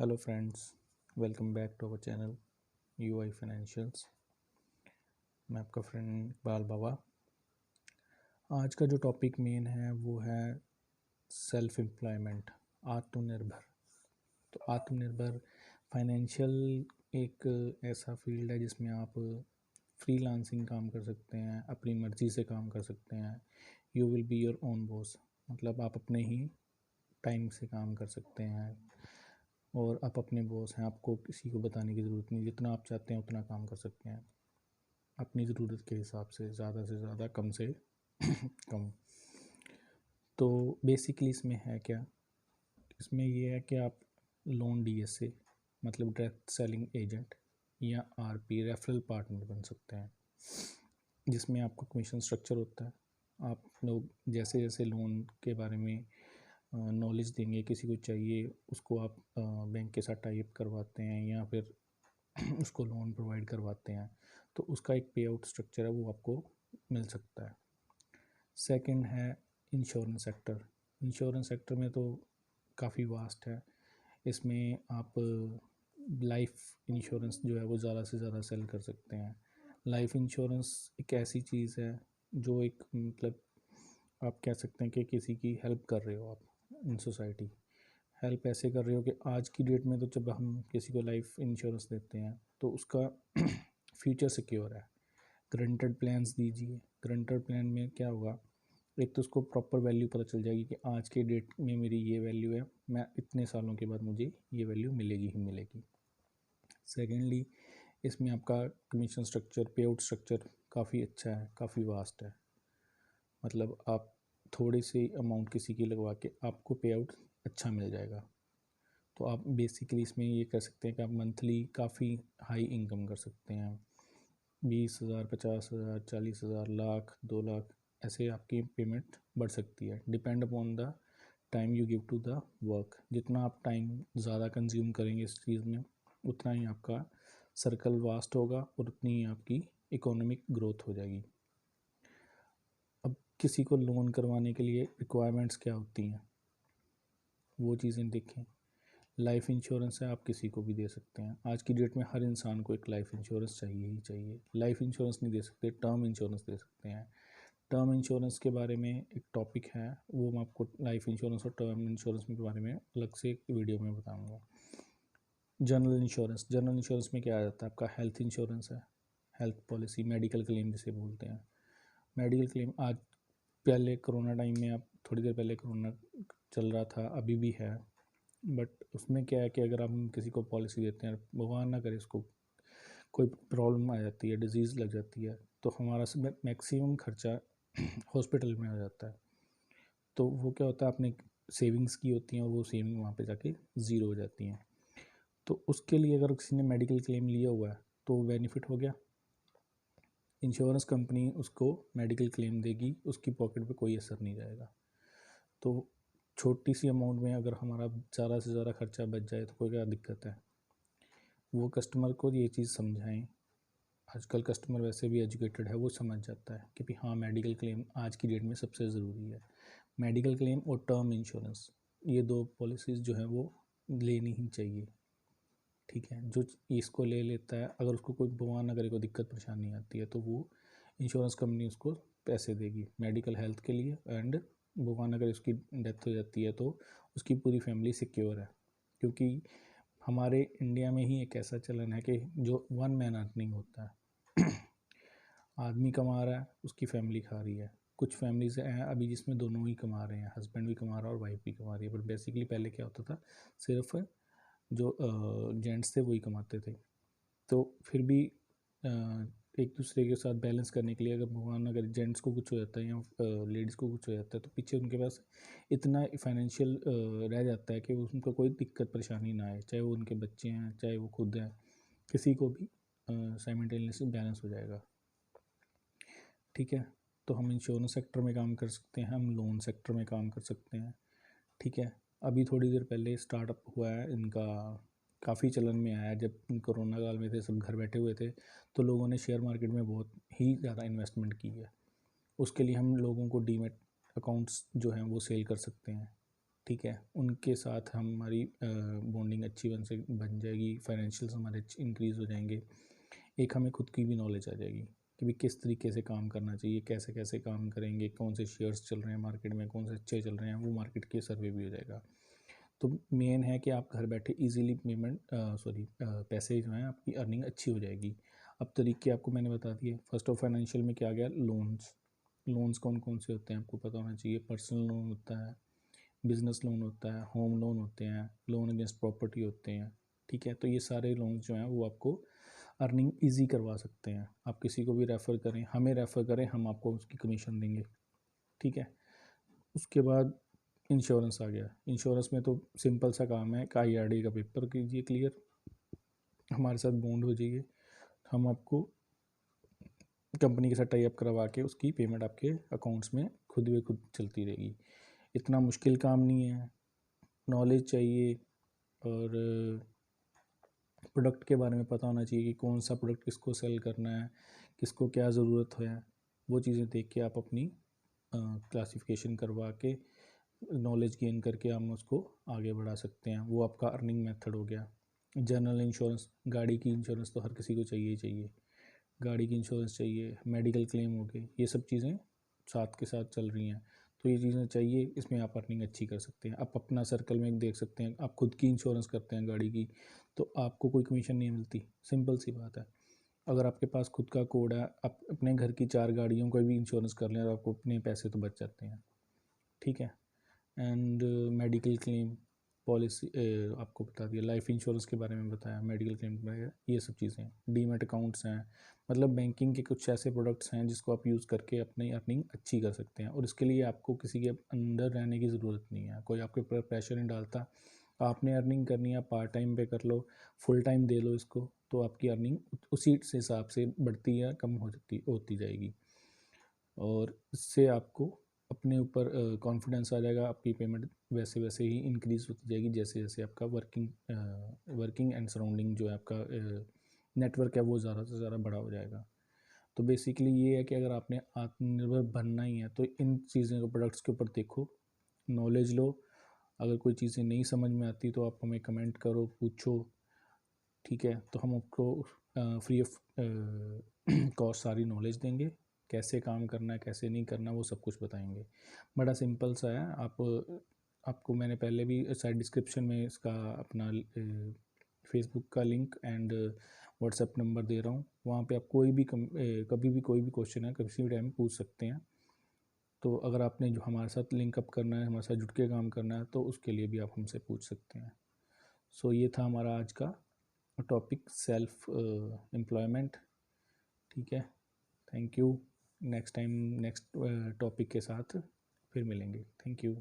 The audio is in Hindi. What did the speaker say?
Hello friends, welcome back to our channel UI financials. मैं आपका फ्रेंड इकबाल बाबा। आज का जो टॉपिक मेन है वो है सेल्फ एम्प्लॉयमेंट, आत्मनिर्भर। तो आत्मनिर्भर फाइनेंशियल एक ऐसा फील्ड है जिसमें आप फ्रीलांसिंग काम कर सकते हैं, अपनी मर्ज़ी से काम कर सकते हैं। You will be your own boss, मतलब आप अपने ही टाइम से काम कर सकते हैं और आप अपने बॉस हैं। आपको किसी को बताने की ज़रूरत नहीं, जितना आप चाहते हैं उतना काम कर सकते हैं अपनी ज़रूरत के हिसाब से ज़्यादा, कम से कम। तो बेसिकली इसमें है क्या, इसमें ये है कि आप लोन DSA मतलब डायरेक्ट सेलिंग एजेंट या RP रेफरल पार्टनर बन सकते हैं, जिसमें आपका कमीशन स्ट्रक्चर होता है। आप लोग जैसे जैसे लोन के बारे में नॉलेज देंगे, किसी को चाहिए उसको आप बैंक के साथ टाई अप करवाते हैं या फिर उसको लोन प्रोवाइड करवाते हैं, तो उसका एक पे आउट स्ट्रक्चर है, वो आपको मिल सकता है। सेकंड है इंश्योरेंस सेक्टर। इंश्योरेंस सेक्टर में तो काफ़ी वास्ट है। इसमें आप लाइफ इंश्योरेंस जो है वो ज़्यादा से ज़्यादा सेल कर सकते हैं। लाइफ इंश्योरेंस एक ऐसी चीज़ है जो एक मतलब आप कह सकते हैं कि किसी की हेल्प कर रहे हो आप इन सोसाइटी। हेल्प ऐसे कर रहे हो कि आज की डेट में तो जब हम किसी को लाइफ इंश्योरेंस देते हैं तो उसका फ्यूचर सिक्योर है। ग्रंटेड प्लान्स दीजिए, ग्रंटेड प्लान में क्या होगा, एक तो उसको प्रॉपर वैल्यू पता चल जाएगी कि आज के डेट में मेरी ये वैल्यू है, मैं इतने सालों के बाद मुझे ये वैल्यू मिलेगी ही मिलेगी। सेकेंडली, इसमें आपका कमीशन स्ट्रक्चर, पे आउट स्ट्रक्चर काफ़ी अच्छा है, काफ़ी वास्ट है। मतलब आप थोड़ी सी अमाउंट किसी की लगवा के आपको पे आउट अच्छा मिल जाएगा। तो आप बेसिकली इसमें ये कर सकते हैं कि आप मंथली काफ़ी हाई इनकम कर सकते हैं। 20,000, 50,000, 40,000, लाख, 2 लाख, ऐसे आपकी पेमेंट बढ़ सकती है। Depend upon the time you give to the work. जितना आप टाइम ज़्यादा कंज्यूम करेंगे इस चीज़ में, उतना ही आपका सर्कल वास्ट होगा और उतनी ही आपकी इकोनॉमिक ग्रोथ हो जाएगी। अब किसी को लोन करवाने के लिए रिक्वायरमेंट्स क्या होती हैं, वो चीज़ें देखें। लाइफ इंश्योरेंस है, आप किसी को भी दे सकते हैं। आज की डेट में हर इंसान को एक लाइफ इंश्योरेंस चाहिए ही चाहिए। लाइफ इंश्योरेंस नहीं दे सकते, टर्म इंश्योरेंस दे सकते हैं। टर्म इंश्योरेंस के बारे में एक टॉपिक है, वो मैं आपको लाइफ इंश्योरेंस और टर्म इंश्योरेंस के बारे में अलग से एक वीडियो में बताऊँगा। जनरल इंश्योरेंस, जनरल इंश्योरेंस में क्या आ जाता है, आपका हेल्थ इंश्योरेंस है, हेल्थ पॉलिसी, मेडिकल क्लेम जिसे बोलते हैं। मेडिकल क्लेम आज, पहले कोरोना टाइम में, आप थोड़ी देर पहले कोरोना चल रहा था, अभी भी है, बट उसमें क्या है कि अगर हम किसी को पॉलिसी देते हैं, भगवान ना करे उसको कोई प्रॉब्लम आ जाती है, डिजीज़ लग जाती है, तो हमारा मैक्सिमम खर्चा हॉस्पिटल में आ जाता है। तो वो क्या होता है, आपने सेविंग्स की होती हैं और वो सेविंग वहाँ पे जाके ज़ीरो हो जाती हैं। तो उसके लिए अगर किसी ने मेडिकल क्लेम लिया हुआ है तो बेनिफिट हो गया, इंश्योरेंस कंपनी उसको मेडिकल क्लेम देगी, उसकी पॉकेट पे कोई असर नहीं जाएगा। तो छोटी सी अमाउंट में अगर हमारा ज़्यादा से ज़्यादा खर्चा बच जाए तो कोई क्या दिक्कत है। वो कस्टमर को ये चीज़ समझाएं। आजकल कस्टमर वैसे भी एजुकेटेड है, वो समझ जाता है कि भाई हाँ, मेडिकल क्लेम आज की डेट में सबसे ज़रूरी है। मेडिकल क्लेम और टर्म इंश्योरेंस, ये दो पॉलिसीज़ जो है वो लेनी ही चाहिए। ठीक है, जो इसको ले लेता है, अगर उसको कोई भगवान अगर कोई दिक्कत परेशानी आती है तो वो इंश्योरेंस कंपनी उसको पैसे देगी मेडिकल हेल्थ के लिए, एंड भगवान अगर उसकी डेथ हो जाती है तो उसकी पूरी फैमिली सिक्योर है। क्योंकि हमारे इंडिया में ही एक ऐसा चलन है कि जो वन मैन अर्निंग होता है आदमी कमा रहा है, उसकी फैमिली खा रही है। कुछ फैमिलीज हैं अभी जिसमें दोनों ही कमा रहे हैं, हस्बैंड भी कमा रहा है और वाइफ भी कमा रही है, बट बेसिकली पहले क्या होता था, सिर्फ जो जेंट्स थे वही कमाते थे। तो फिर भी एक दूसरे के साथ बैलेंस करने के लिए, अगर भगवान अगर जेंट्स को कुछ हो जाता है या लेडीज़ को कुछ हो जाता है तो पीछे उनके पास इतना फाइनेंशियल रह जाता है कि उनको कोई दिक्कत परेशानी ना आए, चाहे वो उनके बच्चे हैं, चाहे वो खुद हैं, किसी को भी साइमल्टेनियसली बैलेंस हो जाएगा। ठीक है, तो हम इंश्योरेंस सेक्टर में काम कर सकते हैं, हम लोन सेक्टर में काम कर सकते हैं। ठीक है, अभी थोड़ी देर पहले स्टार्टअप हुआ है इनका, काफ़ी चलन में आया। जब कोरोना काल में थे, सब घर बैठे हुए थे, तो लोगों ने शेयर मार्केट में बहुत ही ज़्यादा इन्वेस्टमेंट की है। उसके लिए हम लोगों को डीमैट अकाउंट्स जो हैं वो सेल कर सकते हैं। ठीक है, उनके साथ हमारी बॉन्डिंग अच्छी बन जाएगी, फाइनेंशियल्स हमारे इंक्रीज़ हो जाएंगे। एक हमें खुद की भी नॉलेज आ जाएगी कि भी किस तरीके से काम करना चाहिए, कैसे कैसे काम करेंगे, कौन से शेयर्स चल रहे हैं मार्केट में, कौन से अच्छे चल रहे हैं, वो मार्केट के सर्वे भी हो जाएगा। तो मेन है कि आप घर बैठे इजीली पैसे जो हैं आपकी अर्निंग अच्छी हो जाएगी। अब तरीके आपको मैंने बता दिए। फर्स्ट ऑफ फाइनेंशियल में क्या आ गया, लोन्स कौन कौन से होते हैं आपको पता होना चाहिए। पर्सनल लोन होता है, बिजनेस लोन होता है, होम लोन होते हैं, लोन अगेंस्ट प्रॉपर्टी होते हैं। ठीक है, तो ये सारे लोन्स जो हैं वो आपको अर्निंग ईजी करवा सकते हैं। आप किसी को भी रेफ़र करें, हमें रेफ़र करें, हम आपको उसकी कमीशन देंगे। ठीक है, उसके बाद इंश्योरेंस आ गया। इंश्योरेंस में तो सिंपल सा काम है, IRDA का पेपर कीजिए क्लियर, हमारे साथ बॉन्ड हो जाइए, हम आपको कंपनी के साथ टाई अप करवा के उसकी पेमेंट आपके अकाउंट्स में खुद ब खुद चलती रहेगी। इतना मुश्किल काम नहीं है, नॉलेज चाहिए और प्रोडक्ट के बारे में पता होना चाहिए कि कौन सा प्रोडक्ट किसको सेल करना है, किसको क्या ज़रूरत है। वो चीज़ें देख के आप अपनी क्लासिफिकेशन करवा के नॉलेज गेन करके हम उसको आगे बढ़ा सकते हैं। वो आपका अर्निंग मेथड हो गया। जनरल इंश्योरेंस, गाड़ी की इंश्योरेंस तो हर किसी को चाहिए ही चाहिए, गाड़ी की इंश्योरेंस चाहिए, मेडिकल क्लेम हो गए, ये सब चीज़ें साथ के साथ चल रही हैं। तो ये चीज़ें चाहिए, इसमें आप अर्निंग अच्छी कर सकते हैं। आप अपना सर्कल में देख सकते हैं, आप खुद की इंश्योरेंस करते हैं गाड़ी की, तो आपको कोई कमीशन नहीं मिलती, सिंपल सी बात है। अगर आपके पास खुद का कोड है, आप अपने घर की 4 गाड़ियों का भी इंश्योरेंस कर लें तो आपको अपने पैसे तो बच जाते हैं। ठीक है, एंड मेडिकल क्लेम पॉलिसी आपको बता दिया, लाइफ इंश्योरेंस के बारे में बताया, मेडिकल क्लेम के बारे में, ये सब चीज़ें। डीमैट अकाउंट्स हैं, मतलब बैंकिंग के कुछ ऐसे प्रोडक्ट्स हैं जिसको आप यूज़ करके अपनी अर्निंग अच्छी कर सकते हैं। और इसके लिए आपको किसी के अंडर रहने की ज़रूरत नहीं है, कोई आपके ऊपर प्रेशर नहीं डालता। आपने अर्निंग करनी है, पार्ट टाइम पे कर लो, फुल टाइम दे लो इसको, तो आपकी अर्निंग उसी हिसाब से बढ़ती या कम होती जाएगी। और इससे आपको अपने ऊपर कॉन्फिडेंस आ जाएगा, आपकी पेमेंट वैसे वैसे ही इंक्रीज़ होती जाएगी जैसे जैसे आपका वर्किंग एंड सराउंडिंग जो है आपका नेटवर्क है वो ज़्यादा से ज़्यादा बड़ा हो जाएगा। तो बेसिकली ये है कि अगर आपने आत्मनिर्भर बनना ही है तो इन चीज़ों को, प्रोडक्ट्स के ऊपर देखो, नॉलेज लो। अगर कोई चीज़ें नहीं समझ में आती तो आप हमें कमेंट करो, पूछो। ठीक है, तो हम आपको फ्री ऑफ कॉस्ट सारी नॉलेज देंगे, कैसे काम करना है कैसे नहीं करना वो सब कुछ बताएंगे। बड़ा सिंपल सा है। आपको मैंने पहले भी साइड डिस्क्रिप्शन में इसका अपना फेसबुक का लिंक एंड व्हाट्सएप नंबर दे रहा हूँ, वहाँ पे आप कभी भी कोई भी क्वेश्चन है किसी भी टाइम पूछ सकते हैं। तो अगर आपने जो हमारे साथ लिंकअप करना है, हमारे साथ जुट के काम करना है, तो उसके लिए भी आप हमसे पूछ सकते हैं। सो ये था हमारा आज का टॉपिक, सेल्फ एम्प्लॉयमेंट। ठीक है, thank you. Next time next topic के साथ फिर मिलेंगे। Thank you.